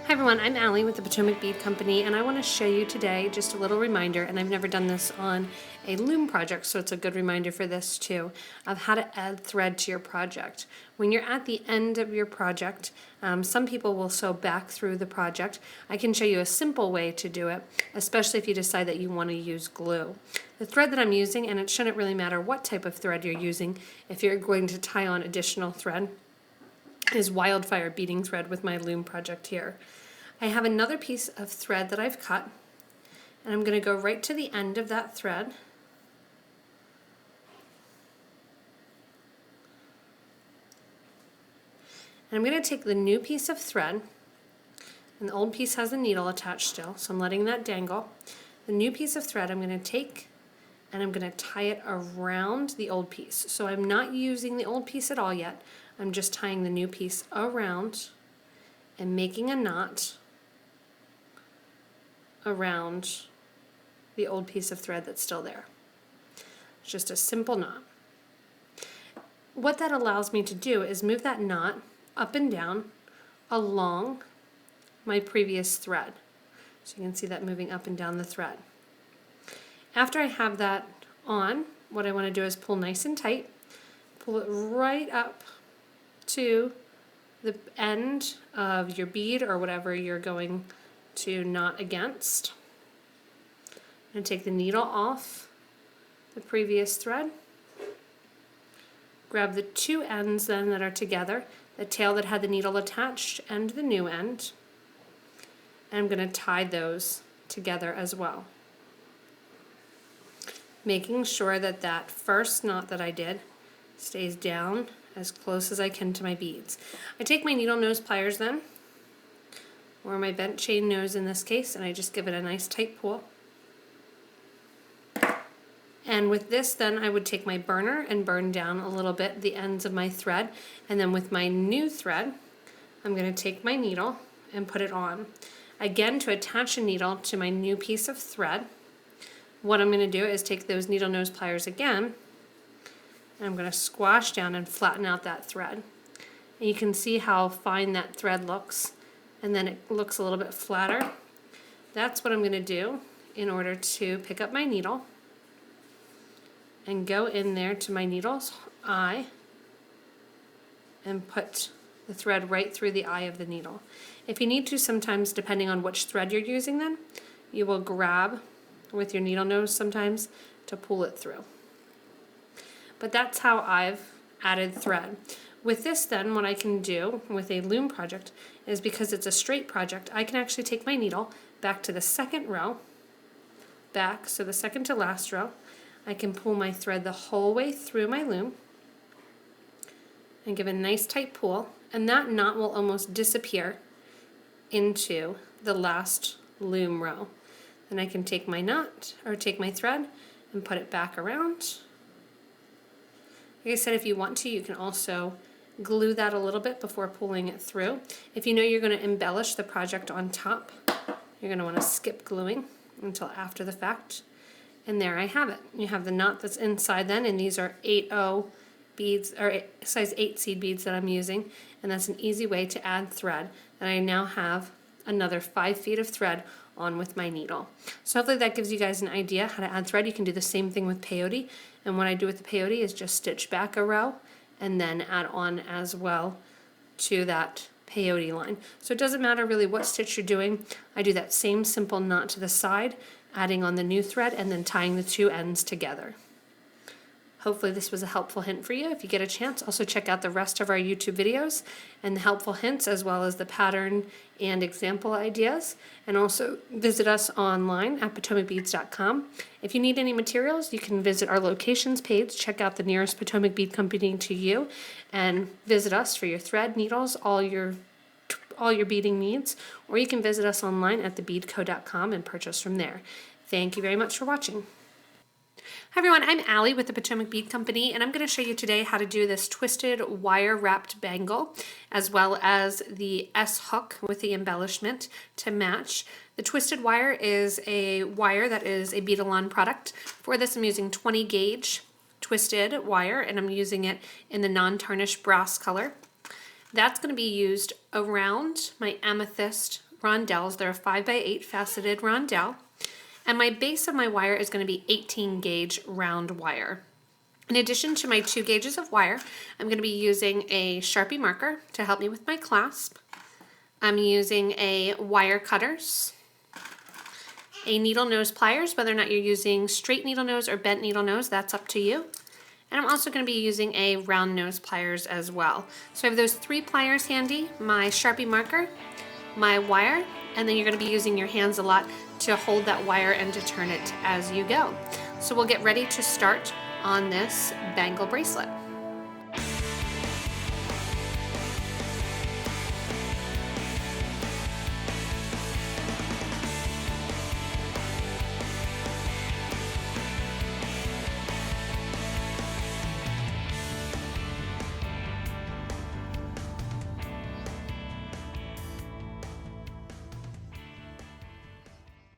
Hi everyone, I'm Allie with the Potomac Bead Company, and I want to show you today just a little reminder, and I've never done this on a loom project, so it's a good reminder for this too, of how to add thread to your project. When you're at the end of your project, some people will sew back through the project. I can show you a simple way to do it, especially if you decide that you want to use glue. The thread that I'm using, and it shouldn't really matter what type of thread you're using if you're going to tie on additional thread, is wildfire beading thread with my loom project here. I have another piece of thread that I've cut, and I'm going to go right to the end of that thread. And I'm going to take the new piece of thread, and the old piece has a needle attached still, so I'm letting that dangle. The new piece of thread I'm going to take and I'm going to tie it around the old piece. So I'm not using the old piece at all yet. I'm just tying the new piece around and making a knot around the old piece of thread that's still there. It's just a simple knot. What that allows me to do is move that knot up and down along my previous thread. So you can see that moving up and down the thread. After I have that on, what I want to do is pull nice and tight, pull it right up to the end of your bead or whatever you're going to knot against. And take the needle off the previous thread. Grab the two ends then that are together, the tail that had the needle attached and the new end. And I'm going to tie those together as well, making sure that that first knot that I did stays down as close as I can to my beads. I take my needle nose pliers then, or my bent chain nose in this case, and I just give it a nice tight pull. And with this then I would take my burner and burn down a little bit the ends of my thread, and then with my new thread I'm going to take my needle and put it on. Again, to attach a needle to my new piece of thread, what I'm going to do is take those needle nose pliers again, and I'm going to squash down and flatten out that thread. And you can see how fine that thread looks, and then it looks a little bit flatter. That's what I'm going to do in order to pick up my needle and go in there to my needle's eye and put the thread right through the eye of the needle. If you need to, sometimes depending on which thread you're using, then you will grab with your needle nose sometimes to pull it through. But that's how I've added thread. With this then, what I can do with a loom project is, because it's a straight project, I can actually take my needle back to the second row, back, so the second to last row. I can pull my thread the whole way through my loom and give a nice tight pull, and that knot will almost disappear into the last loom row. Then I can take my knot, or take my thread, and put it back around. Like I said, if you want to, you can also glue that a little bit before pulling it through. If you know you're going to embellish the project on top, you're going to want to skip gluing until after the fact. And there I have it. You have the knot that's inside then, and these are 8/0 beads, or size 8 seed beads that I'm using, and that's an easy way to add thread. And I now have another 5 feet of thread on with my needle. So hopefully that gives you guys an idea how to add thread. You can do the same thing with peyote, and what I do with the peyote is just stitch back a row and then add on as well to that peyote line. So it doesn't matter really what stitch you're doing. I do that same simple knot to the side, adding on the new thread and then tying the two ends together. Hopefully this was a helpful hint for you. If you get a chance, also check out the rest of our YouTube videos and the helpful hints, as well as the pattern and example ideas. And also visit us online at potomacbeads.com. If you need any materials, you can visit our locations page, check out the nearest Potomac Bead Company to you, and visit us for your thread, needles, all your beading needs. Or you can visit us online at thebeadco.com and purchase from there. Thank you very much for watching. Hi everyone, I'm Allie with the Potomac Bead Company, and I'm going to show you today how to do this twisted wire wrapped bangle, as well as the S hook with the embellishment to match. The twisted wire is a wire that is a Beadalon product. For this I'm using 20 gauge twisted wire, and I'm using it in the non-tarnished brass color. That's going to be used around my amethyst rondelles. They're a 5x8 faceted rondelle. And my base of my wire is going to be 18 gauge round wire. In addition to my 2 gauges of wire, I'm going to be using a Sharpie marker to help me with my clasp. I'm using a wire cutters, a needle nose pliers, whether or not you're using straight needle nose or bent needle nose, that's up to you. And I'm also going to be using a round nose pliers as well. So I have those 3 pliers handy, my Sharpie marker, my wire, and then you're going to be using your hands a lot to hold that wire and to turn it as you go. So we'll get ready to start on this bangle bracelet.